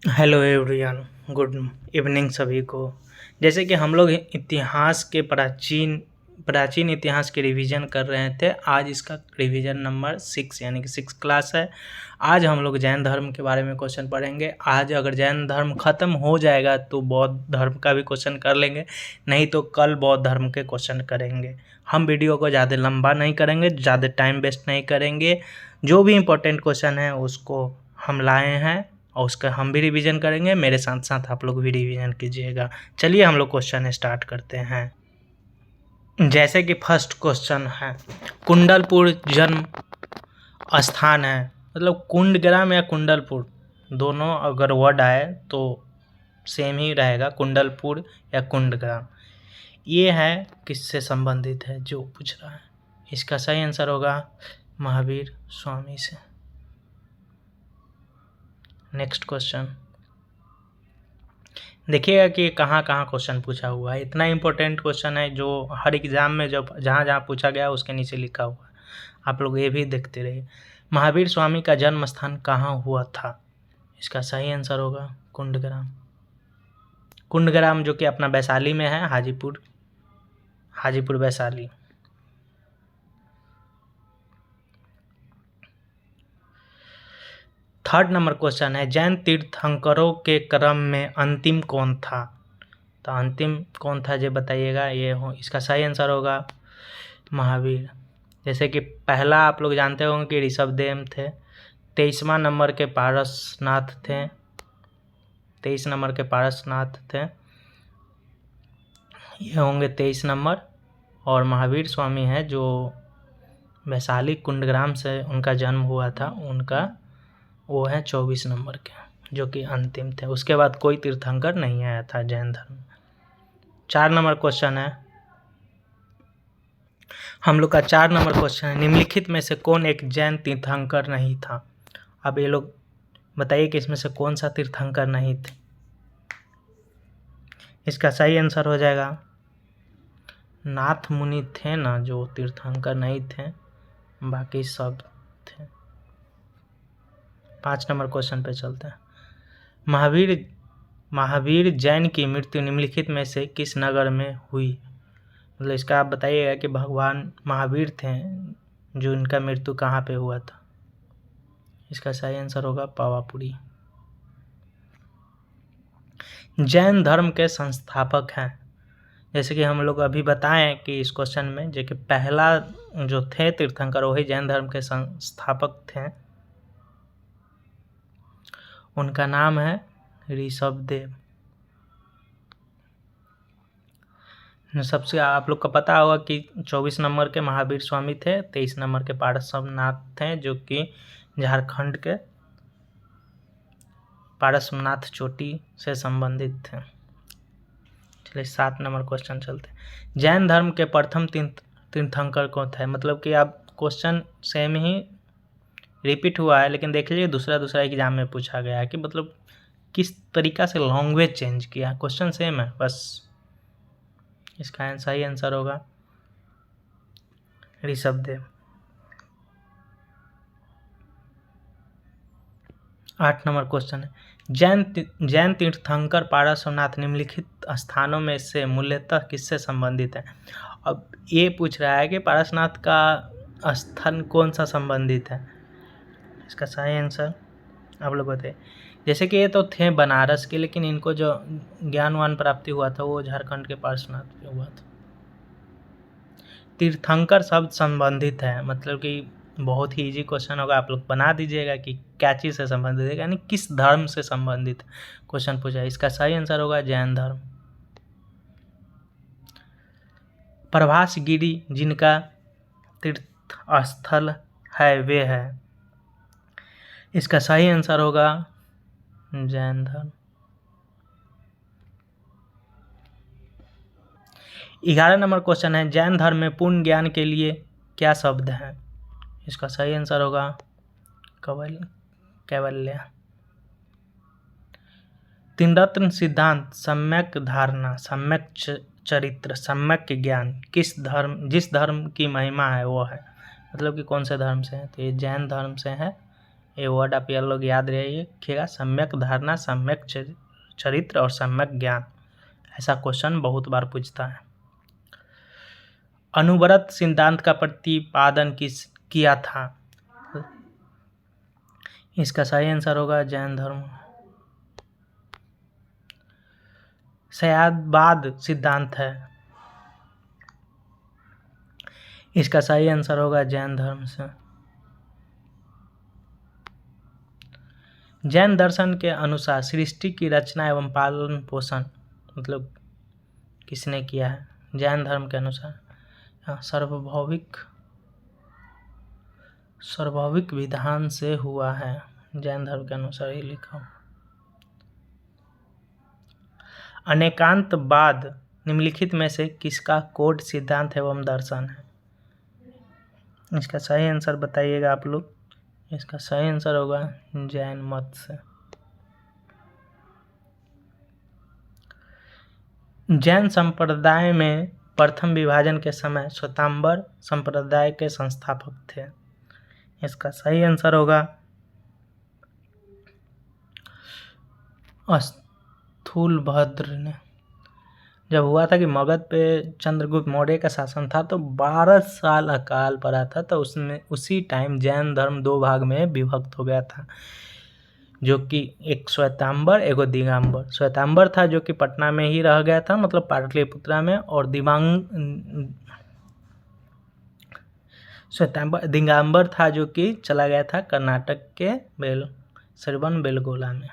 Hello everyone, good evening सभी को। जैसे कि हम लोग इतिहास के प्राचीन इतिहास के रिवीजन कर रहे थे। आज इसका रिवीजन नंबर 6 यानी कि 6 क्लास है। आज हम लोग जैन धर्म के बारे में क्वेश्चन पढ़ेंगे। आज अगर जैन धर्म ख़त्म हो जाएगा तो बौद्ध धर्म का भी क्वेश्चन कर लेंगे, नहीं तो कल बौद्ध धर्म के क्वेश्चन करेंगे। हम वीडियो को ज़्यादा लंबा नहीं करेंगे, ज़्यादा टाइम वेस्ट नहीं करेंगे। जो भी इम्पोर्टेंट क्वेश्चन है उसको हम लाए हैं और उसका हम भी रिवीजन करेंगे। मेरे साथ साथ आप लोग भी रिवीजन कीजिएगा। चलिए हम लोग क्वेश्चन स्टार्ट करते हैं। जैसे कि फर्स्ट क्वेश्चन है, कुंडलपुर जन्म स्थान है। मतलब कुंडग्राम या कुंडलपुर दोनों अगर वर्ड आए तो सेम ही रहेगा, कुंडलपुर या कुंडग्राम। ये है किससे संबंधित है जो पूछ रहा है। इसका सही आंसर होगा महावीर स्वामी से। नेक्स्ट क्वेश्चन देखिएगा कि कहाँ कहाँ क्वेश्चन पूछा हुआ है। इतना इम्पोर्टेंट क्वेश्चन है जो हर एग्ज़ाम में जब जहाँ जहाँ पूछा गया उसके नीचे लिखा हुआ है। आप लोग ये भी देखते रहिए। महावीर स्वामी का जन्म स्थान कहाँ हुआ था। इसका सही आंसर होगा कुंडग्राम। कुंडग्राम जो कि अपना वैशाली में है, Hajipur Vaishali. Third number question है, जैन तीर्थंकरों के क्रम में अंतिम कौन था। तो अंतिम कौन था ये बताइएगा। इसका सही आंसर होगा महावीर। जैसे कि पहला आप लोग जानते होंगे कि ऋषभदेव थे। 23वां नंबर के पारसनाथ थे। 23 नंबर के पारसनाथ थे, ये होंगे 23 नंबर। और महावीर स्वामी है जो वैशाली कुंडग्राम से उनका जन्म हुआ था, उनका वो है 24 नंबर के, जो कि अंतिम थे। उसके बाद कोई तीर्थंकर नहीं आया था जैन धर्म। 4 नंबर क्वेश्चन है हम लोग का। 4 नंबर क्वेश्चन है, निम्नलिखित में से कौन एक जैन तीर्थंकर नहीं था। अब ये लोग बताइए कि इसमें से कौन सा तीर्थंकर नहीं थे। इसका सही आंसर हो जाएगा नाथ मुनि थे ना, जो तीर्थंकर नहीं थे, बाकी सब थे। 5 नंबर क्वेश्चन पे चलते हैं। महावीर जैन की मृत्यु निम्नलिखित में से किस नगर में हुई। मतलब इसका आप बताइएगा कि भगवान महावीर थे जो इनका मृत्यु कहाँ पे हुआ था। इसका सही आंसर होगा पावापुरी। जैन धर्म के संस्थापक हैं। जैसे कि हम लोग अभी बताएं कि इस क्वेश्चन में जो कि पहला जो थे तीर्थंकर वही जैन धर्म के संस्थापक थे, उनका नाम है ऋषभदेव। सबसे आप लोग को पता होगा कि 24 नंबर के महावीर स्वामी थे, 23 नंबर के पारसनाथ थे जो कि झारखंड के पारसनाथ चोटी से संबंधित थे। चलिए 7 नंबर क्वेश्चन चलते हैं। जैन धर्म के प्रथम तीर्थंकर कौन थे। मतलब कि आप क्वेश्चन सेम ही रिपीट हुआ है, लेकिन देख लीजिए दूसरा एग्जाम में पूछा गया है कि मतलब किस तरीका से लैंग्वेज चेंज किया। क्वेश्चन सेम है बस। इसका सही आंसर होगा ऋषभदेव। 8 नंबर क्वेश्चन है, जैन तीर्थंकर पारसनाथ निम्नलिखित स्थानों में से मूलतः किससे संबंधित है। अब ये पूछ रहा है कि पारसनाथ का स्थान कौन सा संबंधित है। इसका सही आंसर आप लोग बताइए। जैसे कि ये तो थे बनारस के, लेकिन इनको जो ज्ञानवान प्राप्ति हुआ था वो झारखंड के पारसनाथ पे हुआ था। तीर्थंकर शब्द संबंधित है, मतलब कि बहुत ही इजी क्वेश्चन होगा, आप लोग बना दीजिएगा कि क्या चीज़ से संबंधित है, यानी किस धर्म से संबंधित क्वेश्चन पूछा है। इसका सही आंसर होगा जैन धर्म। प्रभास गिरी जिनका तीर्थ स्थल है वे है। इसका सही आंसर होगा जैन धर्म। 11 नंबर क्वेश्चन है, जैन धर्म में पूर्ण ज्ञान के लिए क्या शब्द है। इसका सही आंसर होगा कैवल्य। त्रिरत्न सिद्धांत, सम्यक धारणा, सम्यक चरित्र, सम्यक ज्ञान जिस धर्म की महिमा है वो है। मतलब कि कौन से धर्म से है, तो ये जैन धर्म से है ये वर्ड आप ये लोग याद रखिएगा, सम्यक धारणा, सम्यक चरित्र और सम्यक ज्ञान। ऐसा क्वेश्चन बहुत बार पूछता है। अनुव्रत सिद्धांत का प्रतिपादन किया था? इसका सही आंसर होगा जैन धर्म। सयादवाद सिद्धांत है, इसका सही आंसर होगा जैन धर्म से। जैन दर्शन के अनुसार सृष्टि की रचना एवं पालन पोषण मतलब किसने किया है? जैन धर्म के अनुसार स्वाभाविक विधान से हुआ है, जैन धर्म के अनुसार ही लिखा। अनेकांतवाद निम्नलिखित में से किसका कोड सिद्धांत एवं दर्शन है? इसका सही आंसर बताइएगा आप लोग। इसका सही आंसर होगा जैन मत से। जैन संप्रदाय में प्रथम विभाजन के समय श्वेतांबर संप्रदाय के संस्थापक थे। इसका सही आंसर होगा स्थूलभद्र ने। जब हुआ था कि मगध पे चंद्रगुप्त मौर्य का शासन था तो 12 साल अकाल पड़ा था, तो उसमें उसी टाइम जैन धर्म 2 भाग में विभक्त हो गया था, जो कि एक श्वेतांबर एक दिगंबर। श्वेतांबर था जो कि पटना में ही रह गया था, मतलब पाटलिपुत्रा में, और दिगंबर था जो कि चला गया था कर्नाटक के श्रवण बेलगोला में।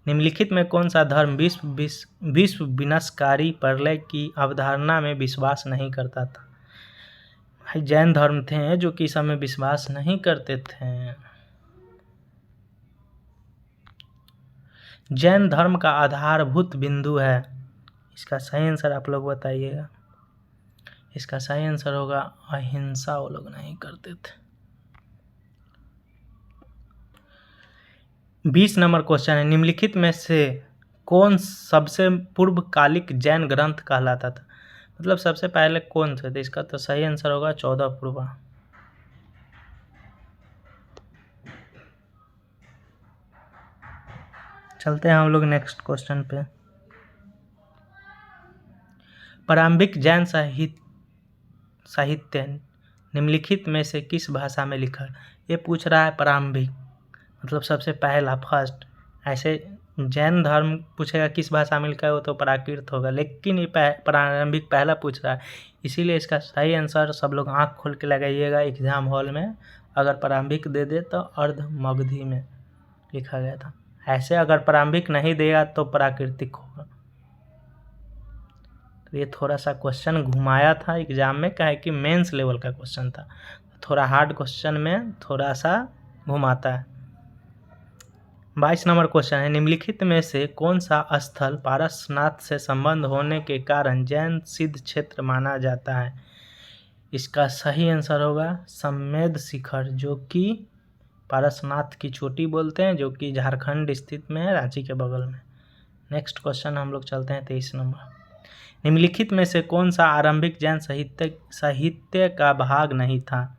निम्नलिखित में कौन सा धर्म विश्व विनाशकारी प्रलय की अवधारणा में विश्वास नहीं करता था? भाई जैन धर्म थे जो कि इस समय विश्वास नहीं करते थे। जैन धर्म का आधारभूत बिंदु है, इसका सही आंसर आप लोग बताइएगा। इसका सही आंसर होगा अहिंसा, वो लोग नहीं करते थे। 20 नंबर क्वेश्चन है, निम्नलिखित में से कौन सबसे पूर्वकालिक जैन ग्रंथ कहलाता था? मतलब सबसे पहले कौन थे? तो इसका तो सही आंसर होगा 14 पूर्वा। चलते हैं हम लोग नेक्स्ट क्वेश्चन पे। प्रारंभिक जैन साहित्य निम्नलिखित में से किस भाषा में लिखा? ये पूछ रहा है प्रारंभिक, मतलब सबसे पहला, फर्स्ट। ऐसे जैन धर्म पूछेगा किस भाषा में लिखा है, वो तो प्राकृत होगा, लेकिन ये प्रारंभिक पहला पूछ रहा है, इसीलिए इसका सही आंसर सब लोग आँख खोल के लगाइएगा एग्जाम हॉल में। अगर प्रारंभिक दे दे तो अर्ध मगधी में लिखा गया था, ऐसे अगर प्रारंभिक नहीं देगा तो प्राकृतिक होगा। तो ये थोड़ा सा क्वेश्चन घुमाया था एग्जाम में, क्या है कि मेंस लेवल का क्वेश्चन था, थोड़ा हार्ड क्वेश्चन में थोड़ा सा घुमाता है। 22 नंबर क्वेश्चन है, निम्नलिखित में से कौन सा स्थल पारसनाथ से संबंध होने के कारण जैन सिद्ध क्षेत्र माना जाता है? इसका सही आंसर होगा सम्मेद शिखर, जो कि पारसनाथ की चोटी बोलते हैं, जो कि झारखंड स्थित में है, रांची के बगल में। नेक्स्ट क्वेश्चन हम लोग चलते हैं 23 नंबर। निम्नलिखित में से कौन सा आरंभिक जैन साहित्य का भाग नहीं था?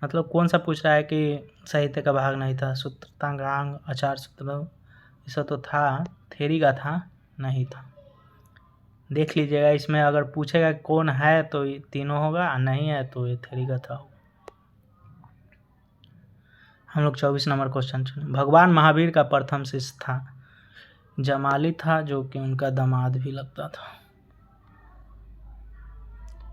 मतलब कौन सा पूछ रहा है कि साहित्य का भाग नहीं था? सूत्रतांगांग, आचार सूत्र, ये सब तो था, थेरी का था, नहीं था। देख लीजिएगा, इसमें अगर पूछेगा कौन है तो ये तीनों होगा, और नहीं है तो ये थेरी का था। हम लोग 24 नंबर क्वेश्चन चुने। भगवान महावीर का प्रथम शिष्य था? जमाली था, जो कि उनका दामाद भी लगता था।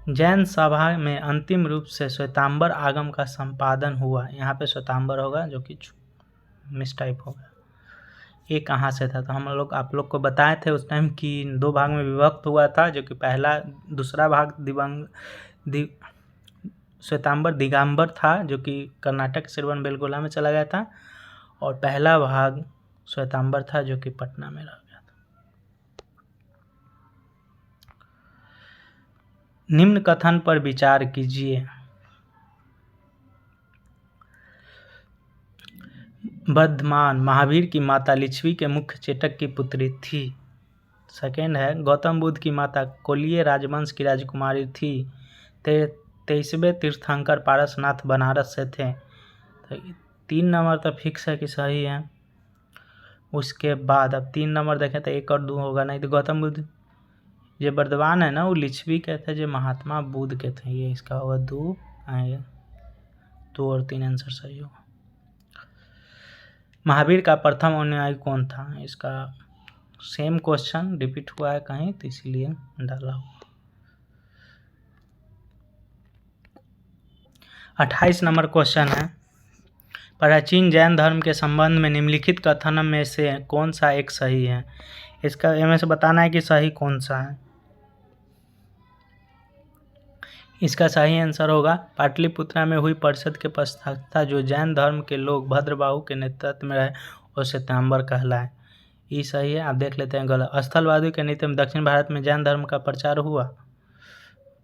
जैन सभा में अंतिम रूप से श्वेतांबर आगम का संपादन हुआ? यहाँ पे श्वेतांबर होगा, जो कि मिस टाइप होगा। ये कहाँ से था? तो हम लोग आप लोग को बताए थे उस टाइम कि 2 भाग में विभक्त हुआ था, जो कि दूसरा भाग श्वेतांबर दिगंबर था, जो कि कर्नाटक श्रवण बेलगोला में चला गया था, और पहला भाग श्वेतांबर था, जो कि पटना में रह गया था। निम्न कथन पर विचार कीजिए। वर्धमान महावीर की माता लिच्छवी के मुख्य चेटक की पुत्री थी। सेकेंड है, गौतम बुद्ध की माता कोलिय राजवंश की राजकुमारी थी। 23वें तीर्थंकर पारसनाथ बनारस से थे। तो 3 नंबर तो फिक्स है कि सही है। उसके बाद अब 3 नंबर देखें तो 1 और 2 होगा नहीं, तो गौतम बुद्ध जो वर्धमान है ना वो लिच्छवी के थे, जो महात्मा बुद्ध के थे। ये इसका होगा 2 आएगा, 2 और 3 आंसर सही होगा। महावीर का प्रथम अनुयायी कौन था? इसका सेम क्वेश्चन रिपीट हुआ है कहीं, तो इसीलिए डाला हुआ। 28 नंबर क्वेश्चन है, प्राचीन जैन धर्म के संबंध में निम्नलिखित कथन में से कौन सा एक सही है? इसका इनमें से बताना है कि सही कौन सा है। इसका सही आंसर होगा, पाटलिपुत्रा में हुई परिषद के पश्चात जो जैन धर्म के लोग भद्रबाहु के नेतृत्व में रहे वो श्वेतांबर कहलाए। ये सही है। आप देख लेते हैं गलत। स्थलवादी के नीति में दक्षिण भारत में जैन धर्म का प्रचार हुआ?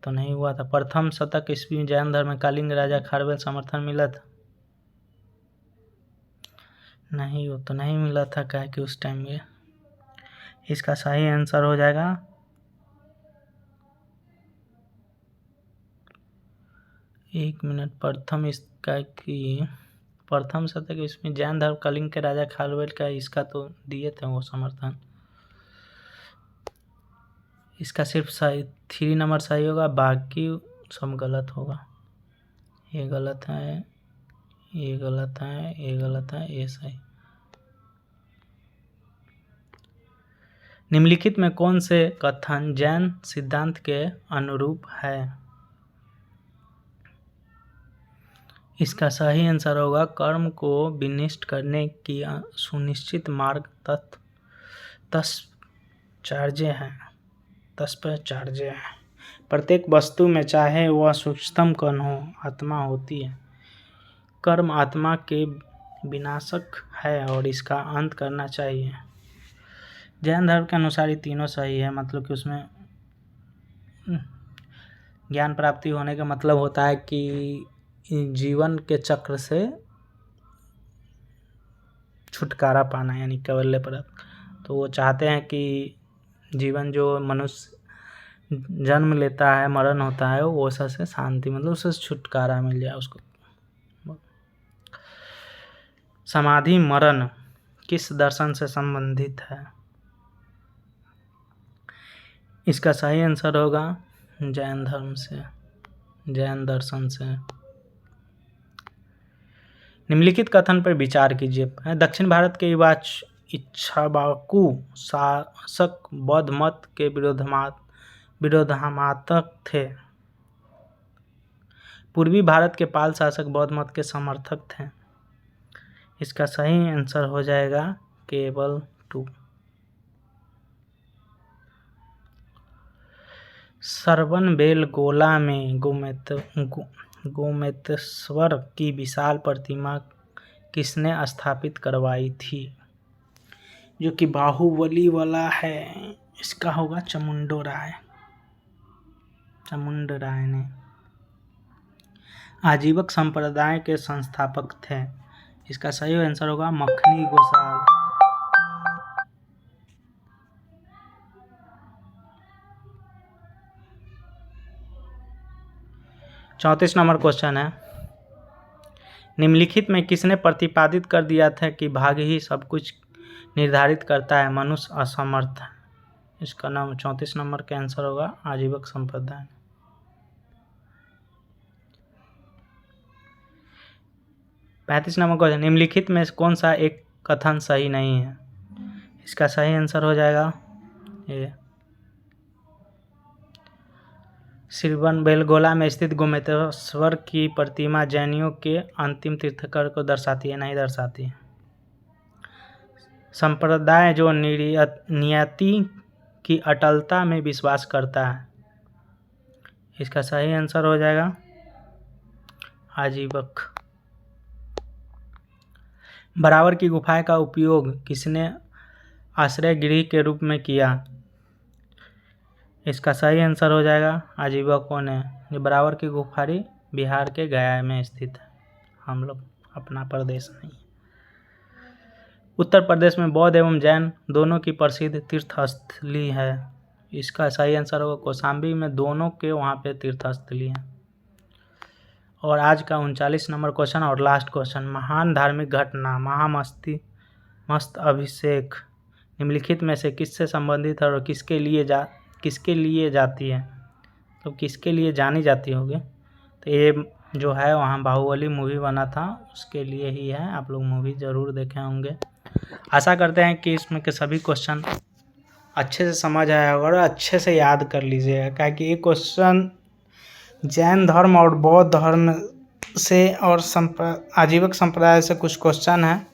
तो नहीं हुआ था। प्रथम शतक ईस्वी में जैन धर्म में कलिंग राजा खारवेल समर्थन मिला था? नहीं, वो तो नहीं मिला था, क्या कि उस टाइम में। इसका सही आंसर हो जाएगा 1 मिनट। प्रथम इसका कि प्रथम शतक इसमें जैन धर्म कलिंग के राजा खारवेल का, इसका तो दिए थे वो समर्थन। इसका सिर्फ सही 3 नंबर सही होगा, बाकी सब गलत होगा। ये गलत है, ये गलत है, ये गलत है, ये सही। निम्नलिखित में कौन से कथन जैन सिद्धांत के अनुरूप है? इसका सही आंसर होगा, कर्म को विनिष्ट करने की सुनिश्चित मार्ग तत्पश्चार्य है। प्रत्येक वस्तु में चाहे वह सूक्ष्मतम कण हो, आत्मा होती है। कर्म आत्मा के विनाशक है और इसका अंत करना चाहिए। जैन धर्म के अनुसार ये तीनों सही है, मतलब कि उसमें ज्ञान प्राप्ति होने का मतलब होता है कि जीवन के चक्र से छुटकारा पाना, यानी कैवल्य प्राप्त। तो वो चाहते हैं कि जीवन जो मनुष्य जन्म लेता है, मरण होता है, वो उससे शांति, मतलब उससे छुटकारा मिल जाए उसको। समाधि मरण किस दर्शन से संबंधित है? इसका सही आंसर होगा जैन धर्म से, जैन दर्शन से। निम्नलिखित कथन पर विचार कीजिए। दक्षिण भारत के युवा इक्ष्वाकु शासक बौद्ध मत के विरोधात्मक थे। पूर्वी भारत के पाल शासक बौद्ध मत के समर्थक थे। इसका सही आंसर हो जाएगा केवल 2। श्रवणबेलगोला में गोमतेश्वर की विशाल प्रतिमा किसने स्थापित करवाई थी? जो कि बाहुबली वाला है, इसका होगा चामुंड राय ने। आजीवक संप्रदाय के संस्थापक थे। इसका सही आंसर होगा मखनी गोसाल। चौंतीस नंबर क्वेश्चन है, निम्नलिखित में किसने प्रतिपादित कर दिया था कि भाग्य ही सब कुछ निर्धारित करता है, मनुष्य असमर्थ है? इसका नाम 34 नंबर का आंसर होगा आजीवक संप्रदाय। 35 नंबर क्वेश्चन, निम्नलिखित में कौन सा एक कथन सही नहीं है? इसका सही आंसर हो जाएगा ये श्रवणबेलगोला में स्थित गोमतेश्वर की प्रतिमा जैनियों के अंतिम तीर्थंकर को दर्शाती है, नहीं दर्शाती है। संप्रदाय जो नियति की अटलता में विश्वास करता है। इसका सही आंसर हो जाएगा आजीवक। बराबर की गुफा का उपयोग किसने आश्रय गृह के रूप में किया? इसका सही आंसर हो जाएगा आजीवकों ने। जो बराबर की गुफारी बिहार के गया में स्थित है, हम लोग अपना प्रदेश नहीं। उत्तर प्रदेश में बौद्ध एवं जैन दोनों की प्रसिद्ध तीर्थस्थली है। इसका सही आंसर होगा कौशाम्बी में, दोनों के वहाँ पे तीर्थस्थली है। और आज का 39 नंबर क्वेश्चन और लास्ट क्वेश्चन, महान धार्मिक घटना मस्त अभिषेक निम्नलिखित में से किससे संबंधित है और किसके लिए जाती है, तो किसके लिए जानी जाती होगी। तो ये जो है वहाँ बाहुबली मूवी बना था उसके लिए ही है, आप लोग मूवी ज़रूर देखे होंगे। आशा करते हैं कि इसमें के सभी क्वेश्चन अच्छे से समझ आया होगा और अच्छे से याद कर लीजिएगा, क्योंकि ये क्वेश्चन जैन धर्म और बौद्ध धर्म से और आजीविक संप्रदाय से कुछ क्वेश्चन हैं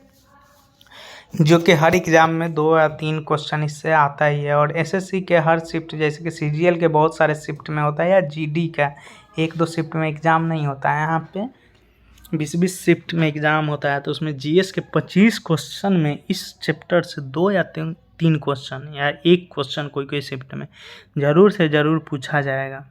जो कि हर एग्ज़ाम में 2 या 3 क्वेश्चन इससे आता ही है। और एसएससी के हर शिफ्ट, जैसे कि सीजीएल के बहुत सारे शिफ्ट में होता है या जीडी का 1-2 शिफ्ट में एग्ज़ाम नहीं होता है, यहाँ पे 20-20 शिफ्ट में एग्ज़ाम होता है। तो उसमें जीएस के 25 क्वेश्चन में इस चैप्टर से 2 या 3 क्वेश्चन या 1 क्वेश्चन कोई शिफ्ट में ज़रूर से ज़रूर पूछा जाएगा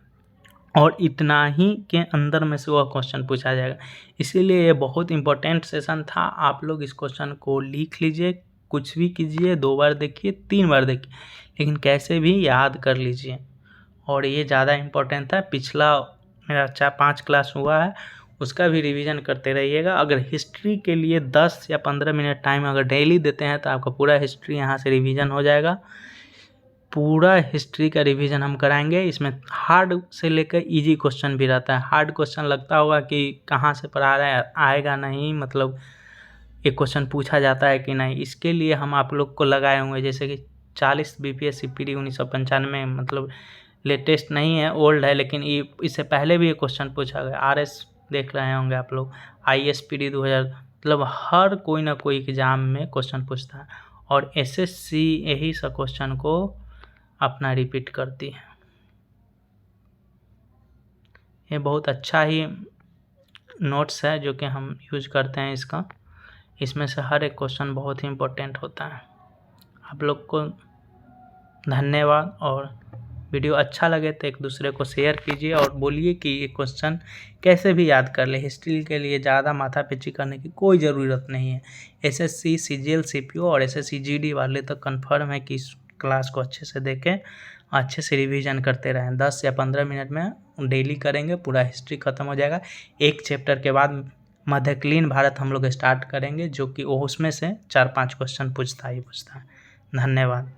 और इतना ही के अंदर में से वह क्वेश्चन पूछा जाएगा। इसीलिए ये बहुत इम्पोर्टेंट सेशन था। आप लोग इस क्वेश्चन को लिख लीजिए, कुछ भी कीजिए, 2 बार देखिए, 3 बार देखिए, लेकिन कैसे भी याद कर लीजिए। और ये ज़्यादा इम्पोर्टेंट था, पिछला मेरा 4-5 क्लास हुआ है उसका भी रिवीजन करते रहिएगा। अगर हिस्ट्री के लिए 10 या 15 मिनट टाइम अगर डेली देते हैं तो आपका पूरा हिस्ट्री यहाँ से रिवीजन हो जाएगा। पूरा हिस्ट्री का रिवीजन हम कराएंगे। इसमें हार्ड से लेकर इजी क्वेश्चन भी रहता है। हार्ड क्वेश्चन लगता होगा कि कहाँ से पढ़ा रहा है, आएगा नहीं, मतलब एक क्वेश्चन पूछा जाता है कि नहीं, इसके लिए हम आप लोग को लगाए हुए, जैसे कि 40 बीपीएससी पीडी 1995, मतलब लेटेस्ट नहीं है, ओल्ड है, लेकिन ये इससे पहले भी ये क्वेश्चन पूछा गया। आरएस देख रहे होंगे आप लोग, आईएएस पीडी 2000, मतलब हर कोई ना कोई एग्जाम में क्वेश्चन पूछता है और एसएससी यही सब क्वेश्चन को अपना रिपीट करती है। ये बहुत अच्छा ही नोट्स है जो कि हम यूज करते हैं इसका। इसमें से हर एक क्वेश्चन बहुत ही इम्पोर्टेंट होता है। आप लोग को धन्यवाद, और वीडियो अच्छा लगे तो एक दूसरे को शेयर कीजिए और बोलिए कि ये क्वेश्चन कैसे भी याद कर ले। हिस्ट्री के लिए ज़्यादा माथापच्ची करने की कोई ज़रूरत नहीं है। एसएससी, सीजीएल, सीपीओ और एसएससी जीडी वाले तो कन्फर्म है कि इस क्लास को अच्छे से देखें, अच्छे से रिवीजन करते रहें। 10 या 15 मिनट में डेली करेंगे, पूरा हिस्ट्री ख़त्म हो जाएगा। एक चैप्टर के बाद मध्यकालीन भारत हम लोग स्टार्ट करेंगे, जो कि उसमें से 4-5 क्वेश्चन पूछता है। धन्यवाद।